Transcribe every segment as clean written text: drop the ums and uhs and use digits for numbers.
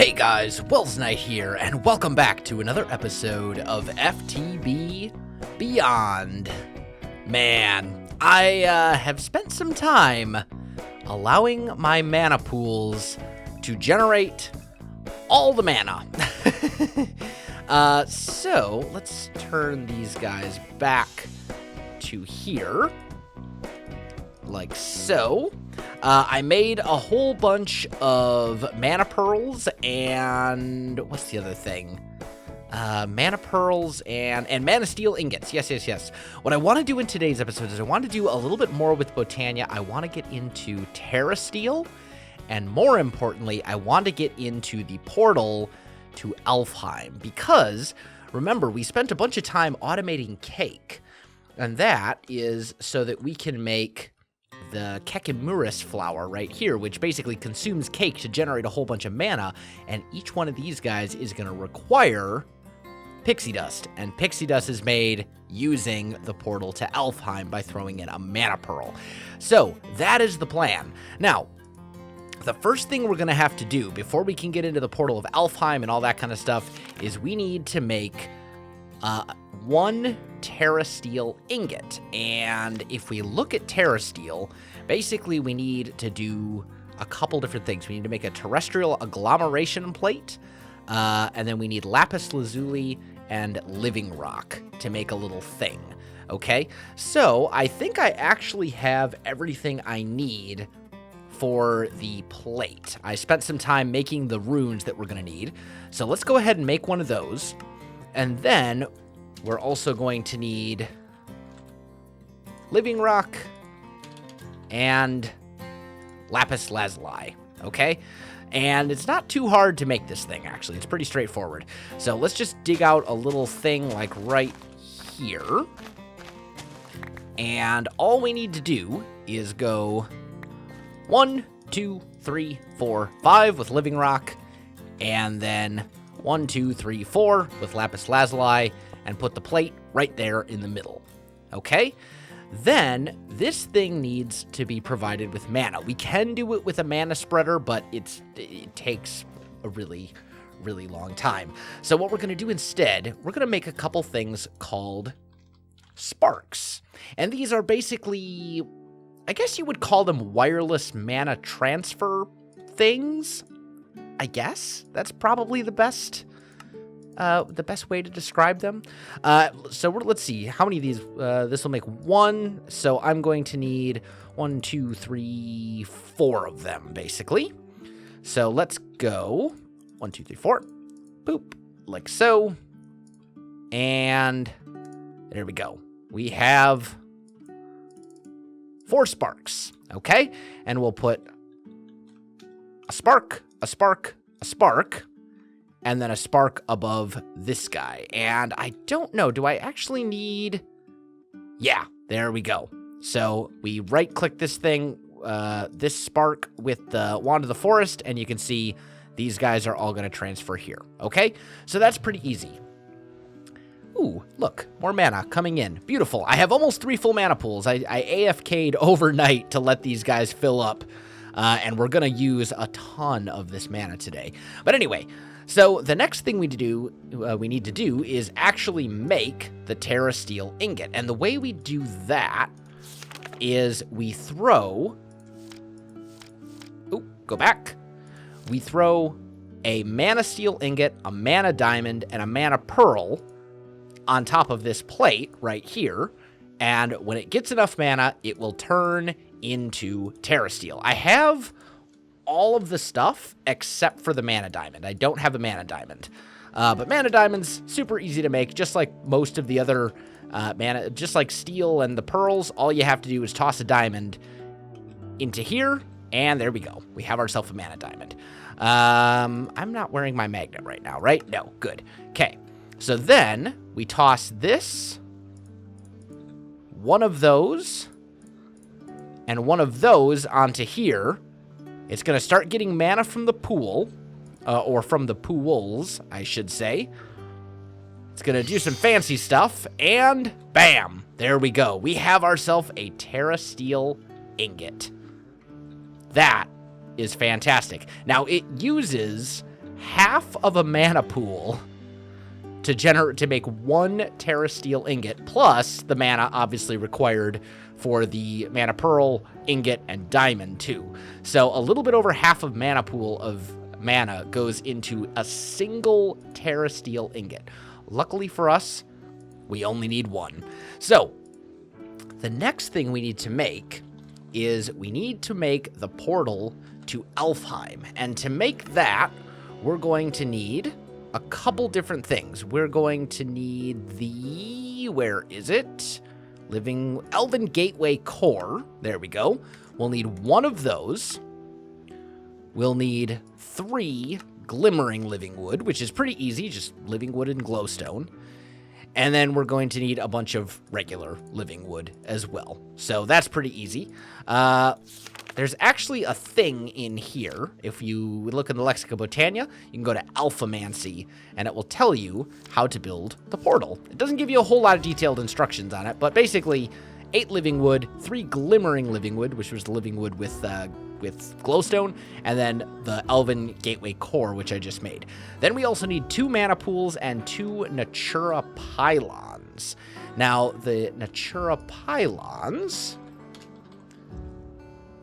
Hey guys, Welsknight here, and welcome back to another episode of FTB Beyond. Man, I have spent some time allowing my mana pools to generate all the mana. So let's turn these guys back to here, like so. I made a whole bunch of mana pearls and what's the other thing? Mana pearls and mana steel ingots. Yes. What I want to do in today's episode is I want to do a little bit more with Botania. I want to get into terrasteel, and more importantly, I want to get into the portal to Alheim, because remember, we spent a bunch of time automating cake, and that is so that we can make the kymurus flower right here, which basically consumes cake to generate a whole bunch of mana, and each one of these guys is going to require pixie dust, and pixie dust is made using the portal to Alheim by throwing in a mana pearl. So that is the plan. Now, the first thing we're going to have to do before we can get into the portal of Alheim and all that kind of stuff is we need to make one terrasteel ingot. And if we look at terrasteel, basically we need to do a couple different things. We need to make a terrestrial agglomeration plate, and then we need lapis lazuli and living rock to make a little thing. Okay, so I think I actually have everything I need for the plate. I spent some time making the runes that we're going to need, so let's go ahead and make one of those. And then we're also going to need living rock and lapis lazuli, okay? And it's not too hard to make this thing, actually. It's pretty straightforward. So let's just dig out a little thing like right here. And all we need to do is go 1, 2, 3, 4, 5 with living rock, and then 1, 2, 3, 4 with lapis lazuli, and put the plate right there in the middle. Okay? Then this thing needs to be provided with mana. We can do it with a mana spreader, but it takes a really, really long time. So what we're going to do instead, we're going to make a couple things called sparks. And these are basically, I guess you would call them wireless mana transfer things. I guess that's probably the best way to describe them. So let's see how many of these. This will make one. So I'm going to need 1, 2, 3, 4 of them basically. So let's go 1, 2, 3, 4. Boop, like so. And there we go. We have 4 sparks. Okay, and we'll put a spark, a spark, a spark, and then a spark above this guy. And I don't know, do I actually need... Yeah, there we go. So we right-click this thing, this spark with the Wand of the Forest, and you can see these guys are all going to transfer here. Okay, so that's pretty easy. Ooh, look, more mana coming in. Beautiful. I have almost 3 full mana pools. I AFK'd overnight to let these guys fill up. And we're going to use a ton of this mana today. But anyway, so the next thing we need to do is actually make the terrasteel ingot. And the way we do that is we throw... Ooh, go back. We throw a mana steel ingot, a mana diamond, and a mana pearl on top of this plate right here. And when it gets enough mana, it will turn into terrasteel. I have all of the stuff except for the mana diamond. I don't have a mana diamond. But mana diamond's super easy to make, just like most of the other mana, just like steel and the pearls. All you have to do is toss a diamond into here, and there we go. We have ourselves a mana diamond. I'm not wearing my magnet right now, right? No, good. Okay, so then we toss this, one of those, and one of those onto here. It's going to start getting mana from the pool, or from the pools, I should say. It's going to do some fancy stuff, and bam, there we go. We have ourselves a terrasteel ingot. That is fantastic. Now, it uses half of a mana pool to make one terrasteel ingot, plus the mana obviously required for the mana pearl, ingot, and diamond too. So a little bit over half of mana pool of mana goes into a single terrasteel ingot. Luckily for us, we only need one. So the next thing we need to make is we need to make the portal to Alfheim. And to make that, we're going to need a couple different things. We're going to need the, where is it? Elven Gateway Core. There we go. We'll need one of those. We'll need 3 Glimmering Living Wood, which is pretty easy, just living wood and glowstone. And then we're going to need a bunch of regular living wood as well. So that's pretty easy. There's actually a thing in here. If you look in the Lexica Botania, you can go to Alphamancy, and it will tell you how to build the portal. It doesn't give you a whole lot of detailed instructions on it, but basically 8 living wood, 3 glimmering living wood, which was the living wood with glowstone, and then the Elven Gateway Core, which I just made. Then we also need 2 mana pools and 2 Natura pylons. Now, the Natura pylons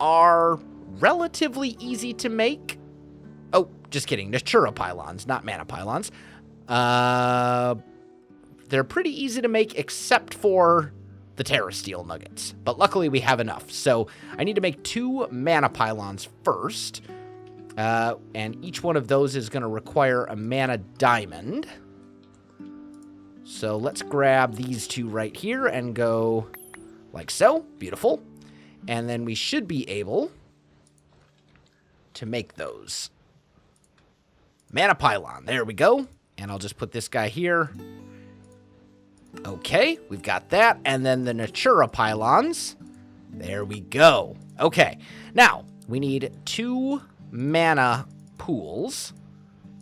are relatively easy to make. Oh, just kidding. Natura pylons, not mana pylons. They're pretty easy to make except for the terrasteel nuggets, but luckily we have enough. So I need to make 2 mana pylons first, and each one of those is going to require a mana diamond. So let's grab these 2 right here and go like so. Beautiful. And then we should be able to make those. Mana pylon, there we go. And I'll just put this guy here. Okay, we've got that. And then the Natura pylons. There we go. Okay, now we need 2 mana pools,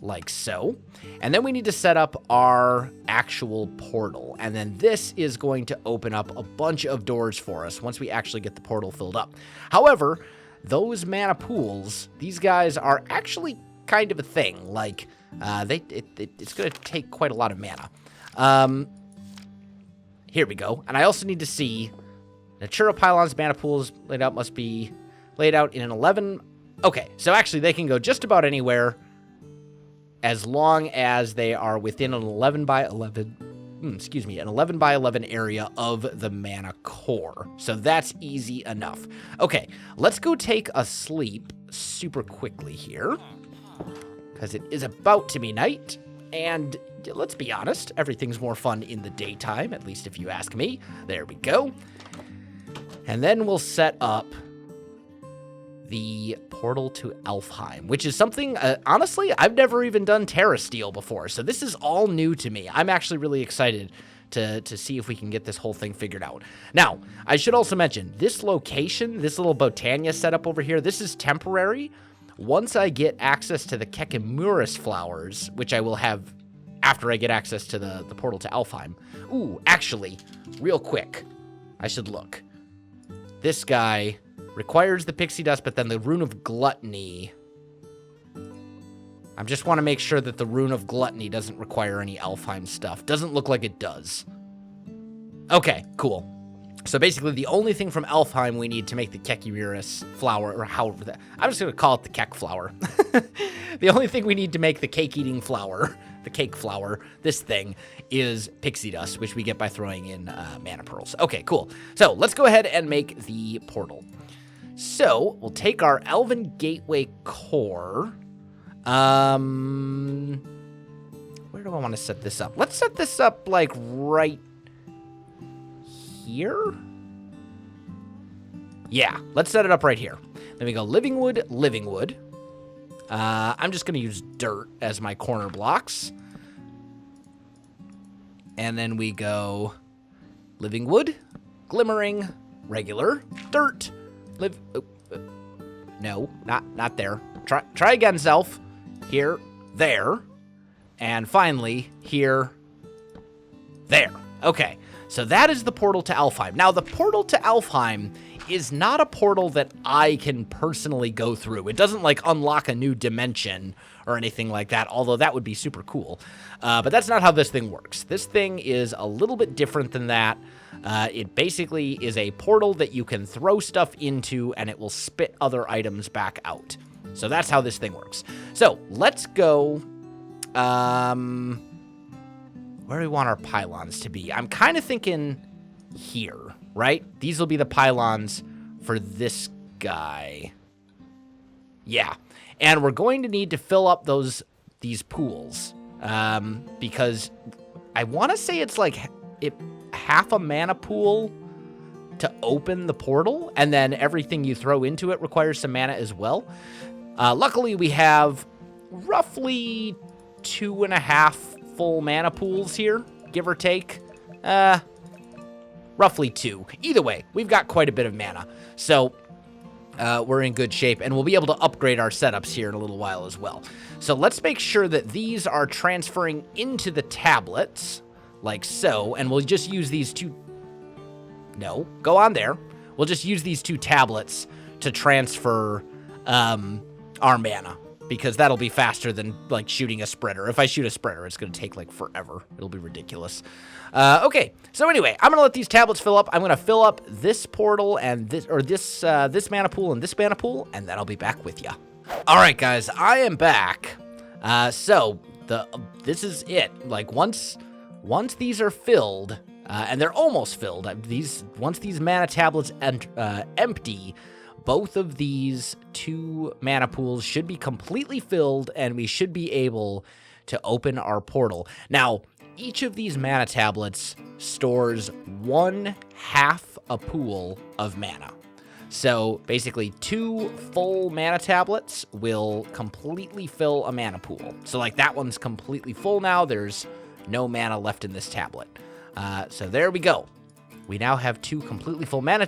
like so. And then we need to set up our actual portal. And then this is going to open up a bunch of doors for us once we actually get the portal filled up. However, those mana pools, these guys are actually kind of a thing. Like, it's going to take quite a lot of mana. Here we go. And I also need to see Natura pylons, mana pools laid out must be laid out in an 11. Okay, so actually they can go just about anywhere as long as they are within an 11 by 11, an 11 by 11 area of the mana core. So that's easy enough. Okay, let's go take a sleep super quickly here, because it is about to be night, and let's be honest, everything's more fun in the daytime, at least if you ask me. There we go. And then we'll set up the portal to Alfheim, which is something, honestly, I've never even done terrasteel before, so this is all new to me. I'm actually really excited to see if we can get this whole thing figured out. Now, I should also mention, this location, this little Botania setup over here, this is temporary. Once I get access to the kymurus flowers, which I will have after I get access to the portal to Alfheim. Ooh, actually, real quick, I should look. This guy requires the pixie dust, but then the rune of gluttony. I just want to make sure that the rune of gluttony doesn't require any Alfheim stuff. Doesn't look like it does. Okay, cool. So basically, the only thing from Alfheim we need to make the kymurus flower, or however that, I'm just going to call it the kek flower. The only thing we need to make the cake-eating flower, the cake flower, this thing, is pixie dust, which we get by throwing in mana pearls. Okay, cool. So let's go ahead and make the portal. So we'll take our Elven Gateway Core. Where do I want to set this up? Let's set this up, like, right here? Yeah, let's set it up right here. Then we go living wood, living wood. I'm just going to use dirt as my corner blocks. And then we go living wood, glimmering, regular, dirt, no, not there. Try again, self. Here, there, and finally, here, there. Okay, so that is the portal to Alfheim. Now, the portal to Alfheim is not a portal that I can personally go through. It doesn't, like, unlock a new dimension or anything like that, although that would be super cool. But that's not how this thing works. This thing is a little bit different than that. It basically is a portal that you can throw stuff into, and it will spit other items back out. So that's how this thing works. So let's go... where do we want our pylons to be? I'm kind of thinking here, right? These will be the pylons for this guy. Yeah. And we're going to need to fill up these pools. Because I want to say it's like half a mana pool to open the portal, and then everything you throw into it requires some mana as well. Luckily, we have roughly 2.5 full mana pools here, give or take. Roughly 2. Either way, we've got quite a bit of mana. So we're in good shape, and we'll be able to upgrade our setups here in a little while as well. So let's make sure that these are transferring into the tablets, like so, and we'll just use these two... No, go on there. We'll just use these 2 tablets to transfer our mana, because that'll be faster than, like, shooting a spreader. If I shoot a spreader, it's going to take, like, forever. It'll be ridiculous. Okay, so anyway, I'm going to let these tablets fill up. I'm going to fill up this portal and this mana pool and this mana pool, and then I'll be back with you. All right, guys, I am back. So this is it. Like, once these are filled, and they're almost filled, once these mana tablets empty, both of these 2 mana pools should be completely filled, and we should be able to open our portal. Now, each of these mana tablets stores 1/2 a pool of mana. So basically 2 full mana tablets will completely fill a mana pool. So like that one's completely full now. There's no mana left in this tablet. So there we go. We now have 2 completely full mana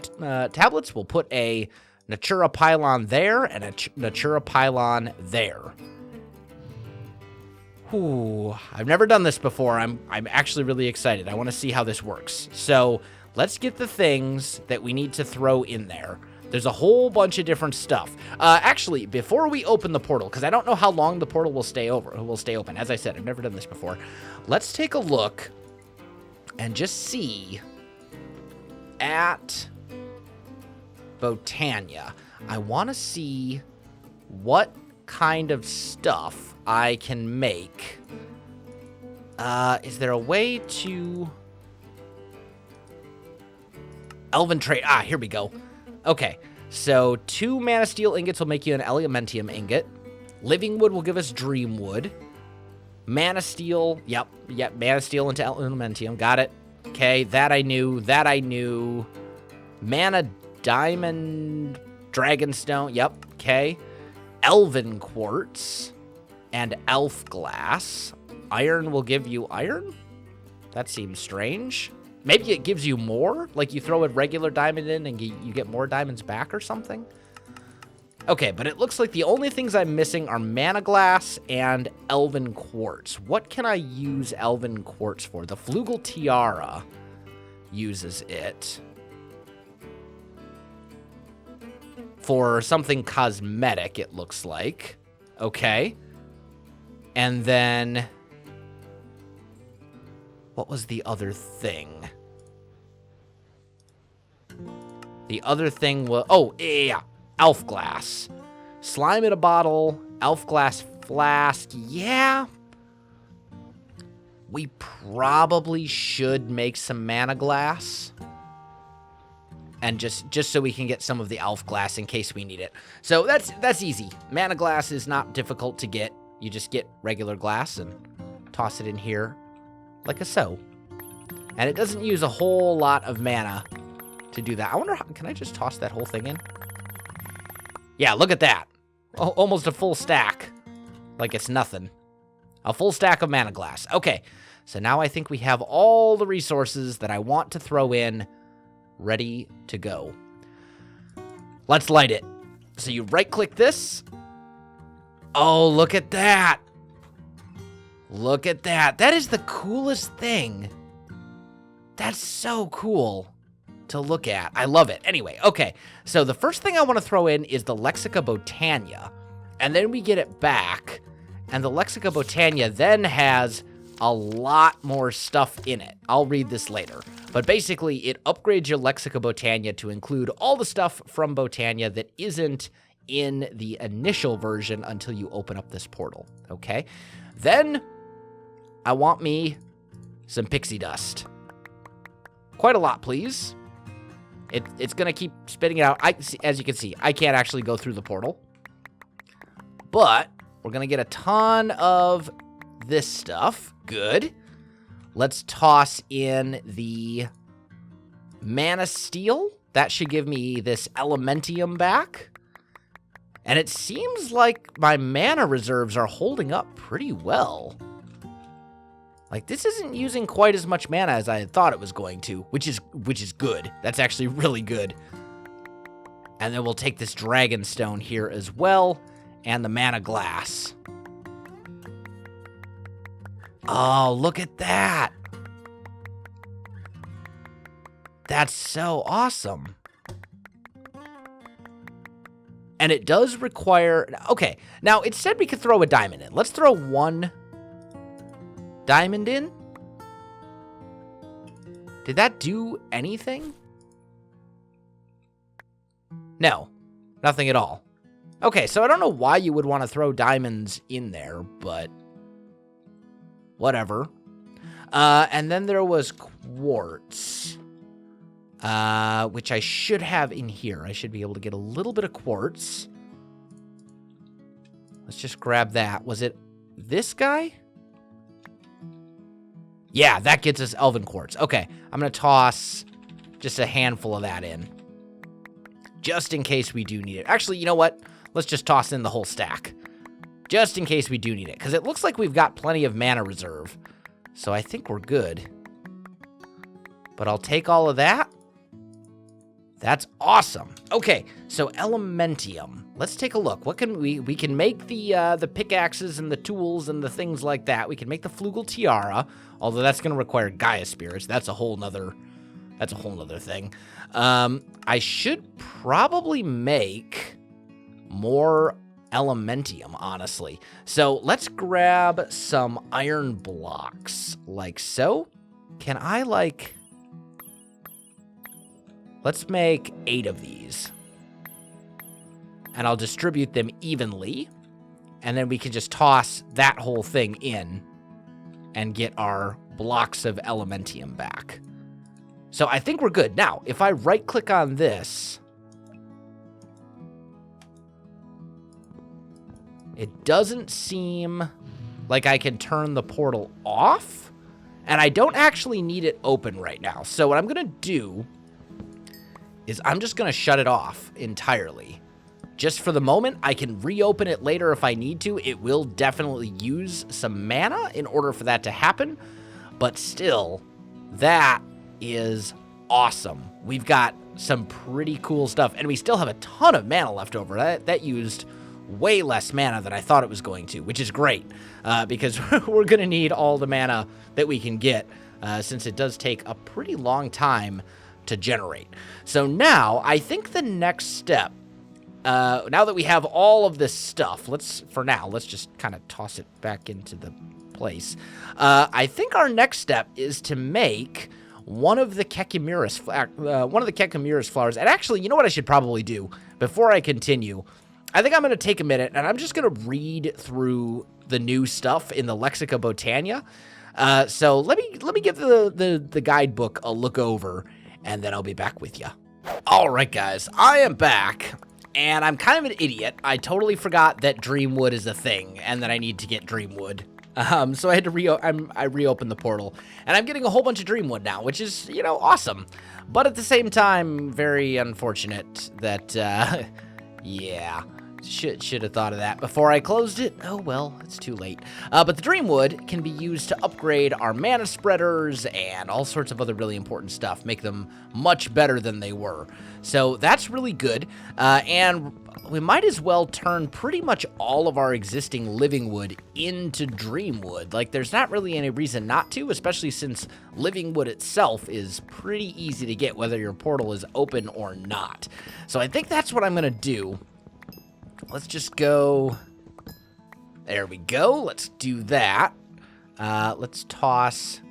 tablets. We'll put a Natura pylon there and a Natura pylon there. Ooh, I've never done this before. I'm actually really excited. I want to see how this works. So let's get the things that we need to throw in there. There's a whole bunch of different stuff. Actually, before we open the portal, because I don't know how long the portal will stay open. As I said, I've never done this before. Let's take a look and just see at Botania. I want to see what kind of stuff I can make. Is there a way to... Elven trade. Ah, here we go. Okay, so 2 mana steel ingots will make you an elementium ingot. Living wood will give us dream wood. Mana steel, yep, mana steel into elementium, got it. Okay, that I knew. Mana diamond dragonstone, yep, okay. Elven quartz and elf glass. Iron will give you iron? That seems strange. Maybe it gives you more? Like you throw a regular diamond in and you get more diamonds back or something? Okay, but it looks like the only things I'm missing are mana glass and elven quartz. What can I use elven quartz for? The flugel tiara uses it for something cosmetic, it looks like. Okay. And then... what was the other thing? The other thing was... oh, yeah. Elf glass. Slime in a bottle. Elf glass flask. Yeah. We probably should make some mana glass. And just so we can get some of the elf glass in case we need it. So that's easy. Mana glass is not difficult to get. You just get regular glass and toss it in here like a so. And it doesn't use a whole lot of mana to do that. I wonder how, can I just toss that whole thing in? Yeah, look at that. Almost a full stack. Like it's nothing. A full stack of mana glass. Okay, so now I think we have all the resources that I want to throw in ready to go. Let's light it. So you right-click this. Oh, look at that. Look at that. That is the coolest thing. That's so cool. to look at. I love it. Anyway, okay. So the first thing I want to throw in is the Lexica Botania. And then we get it back. And the Lexica Botania then has a lot more stuff in it. I'll read this later. But basically, it upgrades your Lexica Botania to include all the stuff from Botania that isn't in the initial version until you open up this portal, okay? Then, I want me some pixie dust. Quite a lot, please. It's going to keep spitting it out. As you can see, I can't actually go through the portal. But we're going to get a ton of this stuff. Good. Let's toss in the mana steel. That should give me this elementium back. And it seems like my mana reserves are holding up pretty well. Like, this isn't using quite as much mana as I had thought it was going to, which is good. That's actually really good. And then we'll take this dragon stone here as well, and the mana glass. Oh, look at that. That's so awesome. And it does require... Okay, now it said we could throw a diamond in. Let's throw one diamond in. Did that do anything? No, nothing at all. Okay, so I don't know why you would want to throw diamonds in there, but whatever. And then there was quartz, which I should have in here. I should be able to get a little bit of quartz. Let's just grab that. Was it this guy? Yeah, that gets us Elven quartz. Okay, I'm going to toss just a handful of that in, just in case we do need it. Actually, you know what? Let's just toss in the whole stack, just in case we do need it, because it looks like we've got plenty of mana reserve. So I think we're good. But I'll take all of that. That's awesome. Okay, so elementium. Let's take a look. What can we can make the pickaxes and the tools and the things like that. We can make the flugel tiara, although that's going to require Gaia spirits. That's a whole nother thing. I should probably make more elementium, honestly. So let's grab some iron blocks, like so. Can I, like... Let's make 8 of these. And I'll distribute them evenly. And then we can just toss that whole thing in and get our blocks of elementium back. So I think we're good. Now, if I right-click on this... It doesn't seem like I can turn the portal off, and I don't actually need it open right now. So what I'm going to do is I'm just going to shut it off entirely. Just for the moment, I can reopen it later if I need to. It will definitely use some mana in order for that to happen, but still, that is awesome. We've got some pretty cool stuff, and we still have a ton of mana left over. That used way less mana than I thought it was going to, which is great, because we're going to need all the mana that we can get, since it does take a pretty long time to generate. So now, I think the next step, now that we have all of this stuff, let's just kind of toss it back into the place. I think our next step is to make one of the kymurus flowers. And actually, you know what I should probably do before I continue? I think I'm going to take a minute, and I'm just going to read through the new stuff in the Lexica Botania. So let me give the guidebook a look over, and then I'll be back with you. All right, guys, I am back, and I'm kind of an idiot. I totally forgot that Dreamwood is a thing, and that I need to get Dreamwood. So I had to I reopened the portal, and I'm getting a whole bunch of Dreamwood now, which is, you know, awesome. But at the same time, very unfortunate that, yeah, should have thought of that before I closed it. Oh, well, it's too late. But the Dreamwood can be used to upgrade our mana spreaders and all sorts of other really important stuff, make them much better than they were. So that's really good. And we might as well turn pretty much all of our existing living wood into dream wood. Like, there's not really any reason not to, especially since living wood itself is pretty easy to get, whether your portal is open or not. So I think that's what I'm going to do. Let's just go... There we go. Let's do that. Let's toss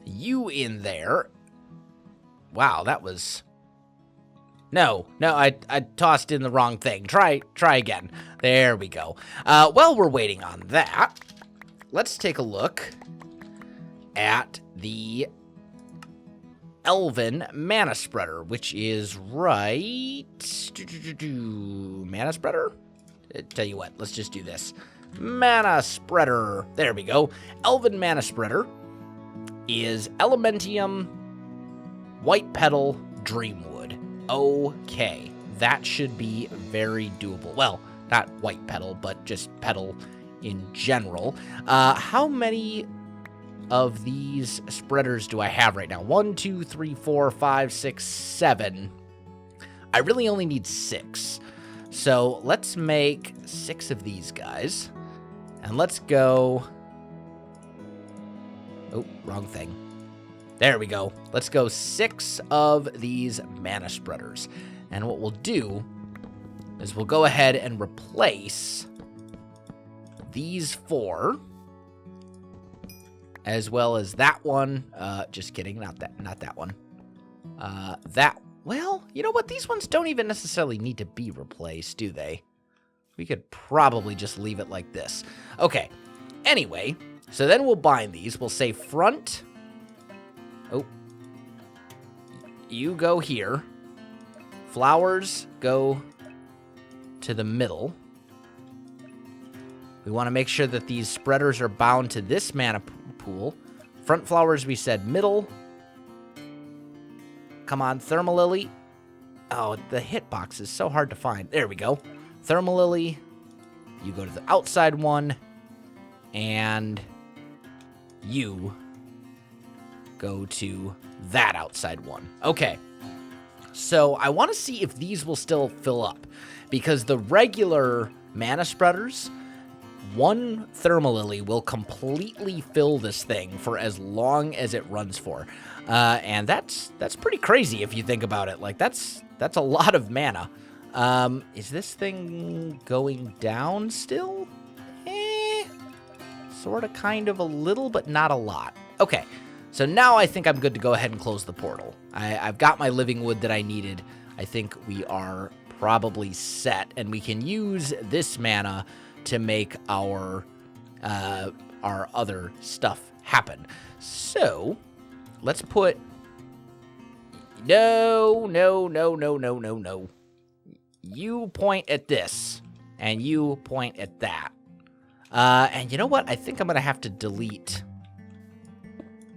you in there. Wow, that was... No, I tossed in the wrong thing. Try again. There we go. While we're waiting on that, let's take a look at the Elven Mana Spreader, which is right... Mana Spreader? Tell you what, let's just do this. Mana Spreader. There we go. Elven Mana Spreader is Elementium, White Petal, Dreamwood. Okay, that should be very doable. Well, not White Petal, but just Petal in general. How many of these spreaders do I have right now? 1, 2, 3, 4, 5, 6, 7. I really only need 6. So let's make 6 of these guys. And let's go... Oh, wrong thing. There we go. Let's go 6 of these mana spreaders. And what we'll do is we'll go ahead and replace these 4, as well as that one. Just kidding, not that one. Well, you know what? These ones don't even necessarily need to be replaced, do they? We could probably just leave it like this. Okay. Anyway, so then we'll bind these. We'll say front. Oh. You go here. Flowers go to the middle. We want to make sure that these spreaders are bound to this mana pool. Front flowers, we said middle. Come on, Thermalily. Oh, the hitbox is so hard to find. There we go. Thermalily. You go to the outside one. And you go to that outside one. Okay. So I want to see if these will still fill up. Because the regular mana spreaders, one Thermalily will completely fill this thing for as long as it runs for. And that's pretty crazy if you think about it. Like, that's a lot of mana. Is this thing going down still? Sort of, kind of, a little, but not a lot. Okay, so now I think I'm good to go ahead and close the portal. I've got my living wood that I needed. I think we are probably set, and we can use this mana to make our other stuff happen. So, let's put... No. You point at this, and you point at that. And you know what? I think I'm going to have to delete...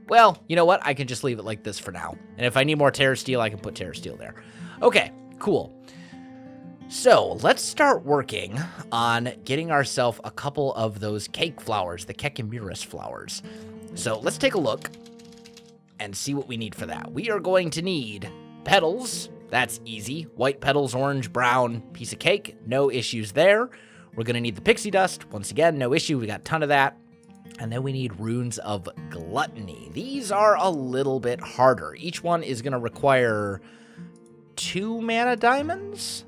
Well, you know what? I can just leave it like this for now. And if I need more terrasteel, I can put terrasteel there. Okay, cool. So, let's start working on getting ourselves a couple of those cake flowers, the kymurus flowers. So, let's take a look and see what we need for that. We are going to need petals. That's easy. White petals, orange, brown, piece of cake. No issues there. We're going to need the pixie dust. Once again, no issue. We got a ton of that. And then we need runes of gluttony. These are a little bit harder. Each one is going to require 2 mana diamonds.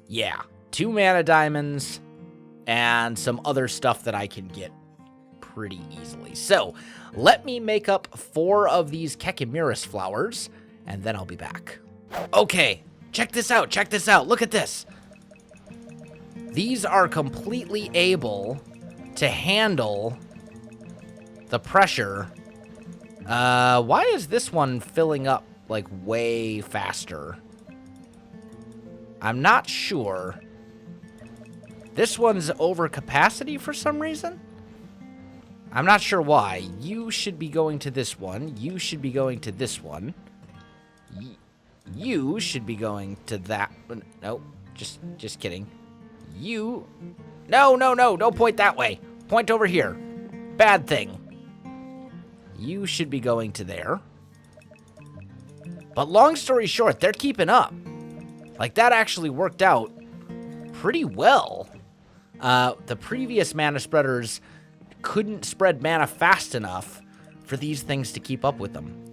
Yeah, 2 mana diamonds and some other stuff that I can get pretty easily. So, let me make up 4 of these kymurus flowers, and then I'll be back. Okay, check this out, look at this. These are completely able to handle the pressure. Why is this one filling up, like, way faster? I'm not sure. This one's over capacity for some reason? I'm not sure why. You should be going to this one. You should be going to this one. You should be going to that one. Nope. Just kidding. You... No, don't point that way. Point over here. Bad thing. You should be going to there. But long story short, they're keeping up. Like, that actually worked out pretty well. The previous mana spreaders couldn't spread mana fast enough for these things to keep up with them.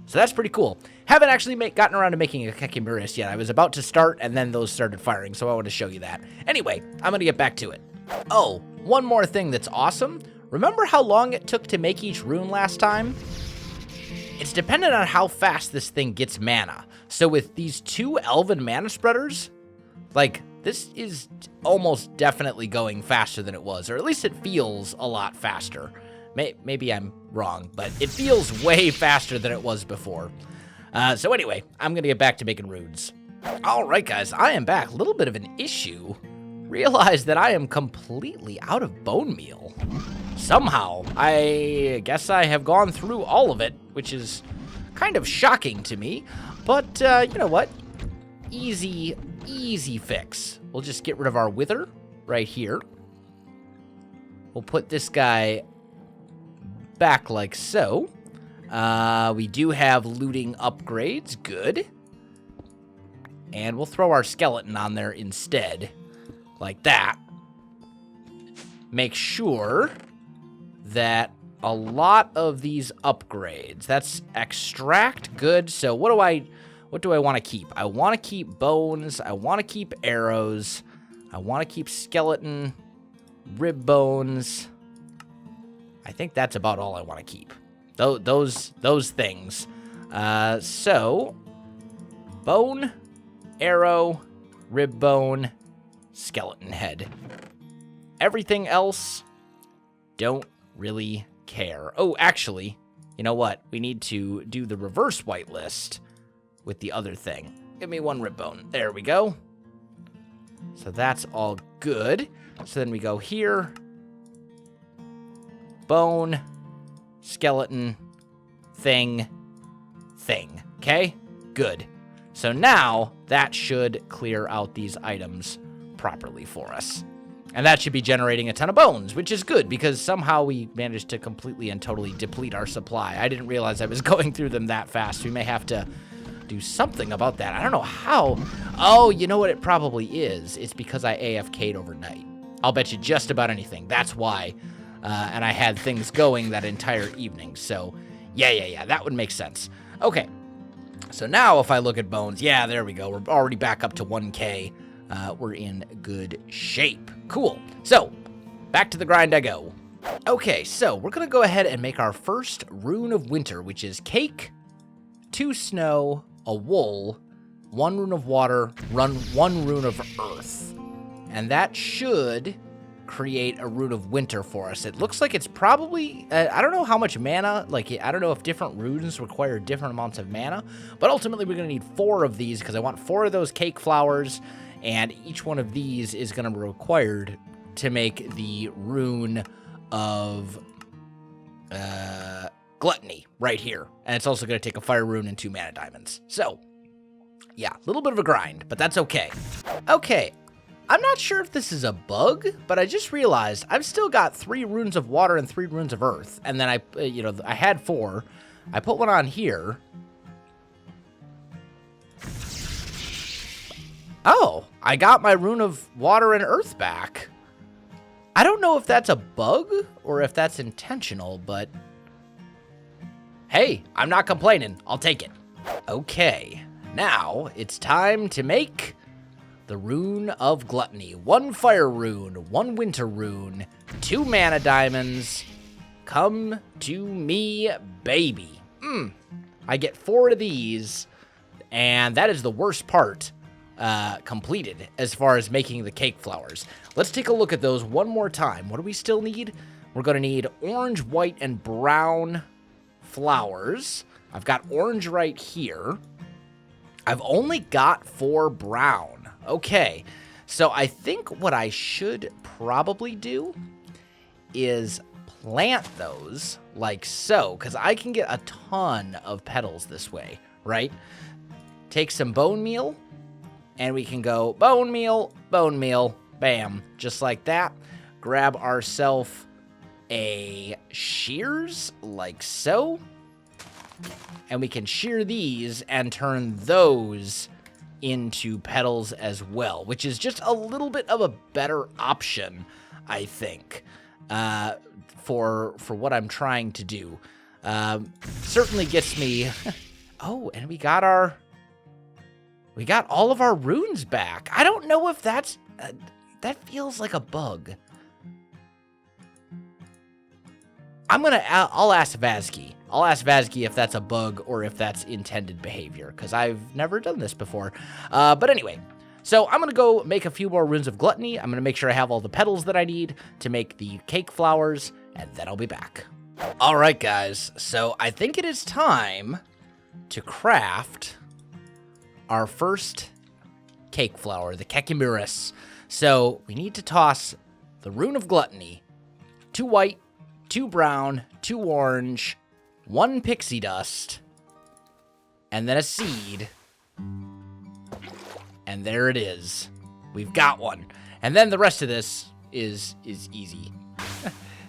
So that's pretty cool. Haven't actually gotten around to making a kymurus yet. I was about to start, and then those started firing, so I want to show you that. Anyway, I'm going to get back to it. Oh, one more thing that's awesome. Remember how long it took to make each rune last time? It's dependent on how fast this thing gets mana. So with these 2 Elven mana spreaders, like, this is almost definitely going faster than it was, or at least it feels a lot faster. Maybe I'm wrong, but it feels way faster than it was before. So anyway, I'm going to get back to making runes. All right, guys, I am back. A little bit of an issue. Realize that I am completely out of bone meal. Somehow, I guess I have gone through all of it, which is kind of shocking to me. But you know what? Easy fix. We'll just get rid of our wither right here. We'll put this guy back like so. We do have looting upgrades. Good. And we'll throw our skeleton on there instead. Like that. Make sure that a lot of these upgrades. That's extract. Good. So what do I want to keep? I want to keep bones. I want to keep arrows. I want to keep skeleton, rib bones. I think that's about all I want to keep. Those things. So, bone, arrow, rib bone, skeleton head. Everything else, don't really care. Oh, actually, you know what? We need to do the reverse whitelist with the other thing. Give me 1 rib bone. There we go. So that's all good. So then we go here. Bone, skeleton, thing. Okay? Good. So now that should clear out these items properly for us. And that should be generating a ton of bones, which is good because somehow we managed to completely and totally deplete our supply. I didn't realize I was going through them that fast. We may have to do something about that. I don't know how. Oh, you know what it probably is? It's because I AFK'd overnight. I'll bet you just about anything. That's why. And I had things going that entire evening. So, yeah, that would make sense. Okay. So now if I look at bones, yeah, there we go. We're already back up to 1K. We're in good shape. Cool. So, back to the grind I go. Okay, so we're going to go ahead and make our first rune of winter, which is cake, 2 snow, a wool, 1 rune of water, 1 rune of earth. And that should create a rune of winter for us. It looks like it's probably, I don't know how much mana, like, I don't know if different runes require different amounts of mana, but ultimately we're going to need 4 of these because I want 4 of those cake flowers, and each one of these is going to be required to make the rune of gluttony right here. And it's also going to take a fire rune and 2 mana diamonds. So, yeah, a little bit of a grind, but that's okay. Okay. I'm not sure if this is a bug, but I just realized I've still got 3 runes of water and 3 runes of earth. And then I had 4. I put one on here. Oh, I got my rune of water and earth back. I don't know if that's a bug or if that's intentional, but hey, I'm not complaining. I'll take it. Okay, now it's time to make the rune of gluttony. 1 fire rune, 1 winter rune, 2 mana diamonds. Come to me, baby. I get 4 of these, and that is the worst part completed as far as making the cake flowers. Let's take a look at those one more time. What do we still need? We're going to need orange, white, and brown flowers. I've got orange right here. I've only got 4 brown. Okay, so I think what I should probably do is plant those like so, because I can get a ton of petals this way, right? Take some bone meal, and we can go bone meal, bam, just like that. Grab ourselves a shears like so, and we can shear these and turn those into petals as well, which is just a little bit of a better option, I think, for what I'm trying to do. Certainly gets me... Oh, and we got all of our runes back. I don't know if that's... that feels like a bug. I'll ask Vazki. I'll ask Vazki if that's a bug or if that's intended behavior, because I've never done this before. But anyway, so I'm going to go make a few more runes of gluttony. I'm going to make sure I have all the petals that I need to make the cake flowers, and then I'll be back. All right, guys. So I think it is time to craft our first cake flower, the kymurus. So we need to toss the rune of gluttony, 2 white, 2 brown, 2 orange, 1 pixie dust, and then a seed. And there it is. We've got one. And then the rest of this is easy.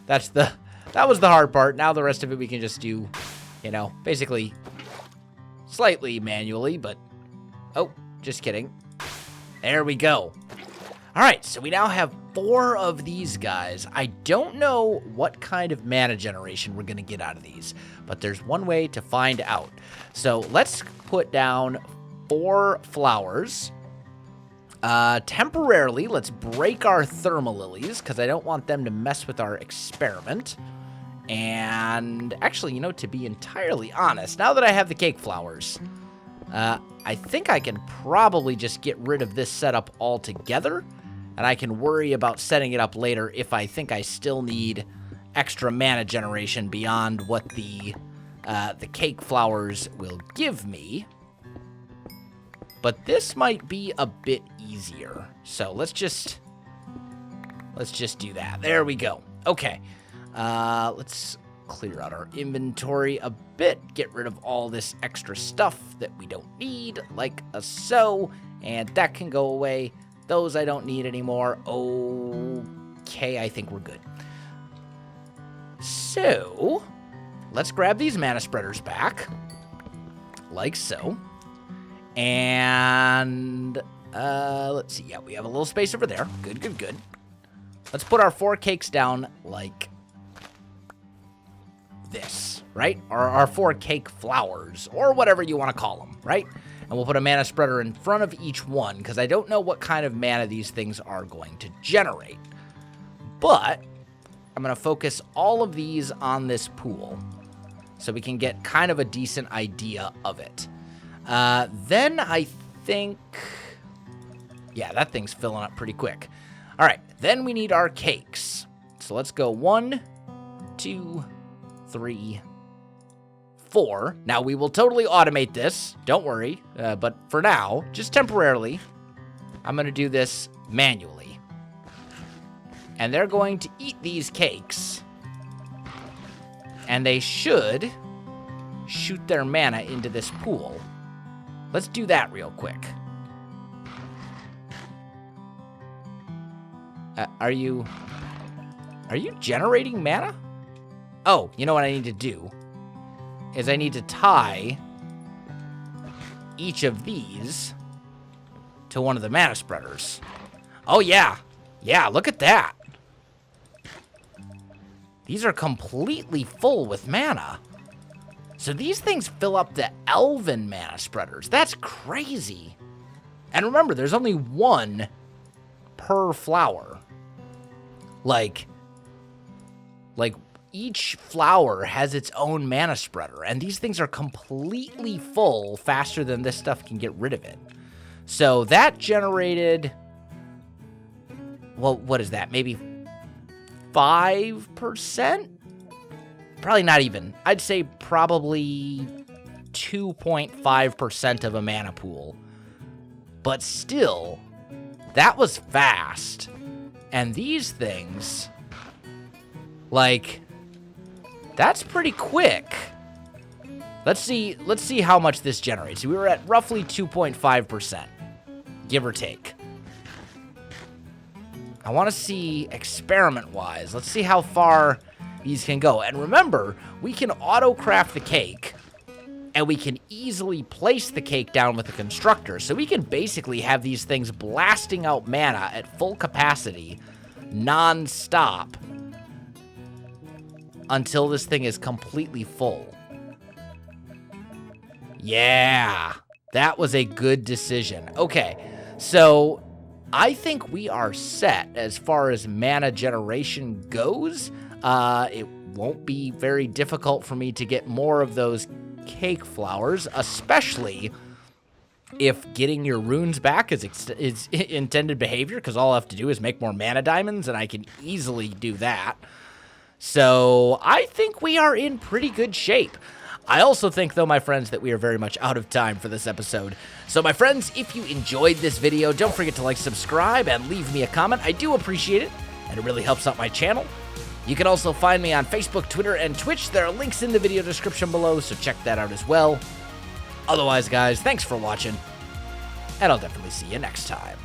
That was the hard part. Now the rest of it we can just do, basically slightly manually, but oh, just kidding. There we go. All right, so we now have 4 of these guys. I don't know what kind of mana generation we're going to get out of these, but there's one way to find out. So let's put down 4 flowers. Temporarily, let's break our thermal lilies, because I don't want them to mess with our experiment. And actually, to be entirely honest, now that I have the cake flowers, I think I can probably just get rid of this setup altogether. And I can worry about setting it up later if I think I still need extra mana generation beyond what the cake flowers will give me. But this might be a bit easier. So let's just do that. There we go. Okay. Let's clear out our inventory a bit. Get rid of all this extra stuff that we don't need, like so. And that can go away. Those I don't need anymore. Okay, I think we're good. So, let's grab these mana spreaders back. Like so. And, let's see. Yeah, we have a little space over there. Good, good, good. Let's put our 4 cakes down like this, right? Or our 4 cake flowers, or whatever you want to call them, right? And we'll put a mana spreader in front of each one, because I don't know what kind of mana these things are going to generate. But I'm going to focus all of these on this pool, so we can get kind of a decent idea of it. Then I think... Yeah, that thing's filling up pretty quick. All right, then we need our cakes. So let's go 1, 2, 3, 4. Now, we will totally automate this. Don't worry. But for now, just temporarily, I'm going to do this manually. And they're going to eat these cakes. And they should shoot their mana into this pool. Let's do that real quick. Are you generating mana? Oh, you know what I need to do? Is I need to tie each of these to one of the mana spreaders. Oh, yeah. Yeah, look at that. These are completely full with mana. So these things fill up the Elven mana spreaders. That's crazy. And remember, there's only 1 per flower. Like each flower has its own mana spreader, and these things are completely full faster than this stuff can get rid of it. So that generated, well, what is that? Maybe 5%? Probably not even. I'd say probably 2.5% of a mana pool. But still, that was fast. And these things, like, that's pretty quick. Let's see how much this generates. We were at roughly 2.5%, give or take. I want to see experiment-wise. Let's see how far these can go. And remember, we can auto-craft the cake and we can easily place the cake down with the constructor. So we can basically have these things blasting out mana at full capacity, non-stop, until this thing is completely full. Yeah, that was a good decision. Okay, so I think we are set as far as mana generation goes. It won't be very difficult for me to get more of those cake flowers, especially if getting your runes back is intended behavior, because all I have to do is make more mana diamonds, and I can easily do that. So I think we are in pretty good shape. I also think, though, my friends, that we are very much out of time for this episode. So, my friends, if you enjoyed this video, don't forget to like, subscribe, and leave me a comment. I do appreciate it, and it really helps out my channel. You can also find me on Facebook, Twitter, and Twitch. There are links in the video description below, so check that out as well. Otherwise, guys, thanks for watching, and I'll definitely see you next time.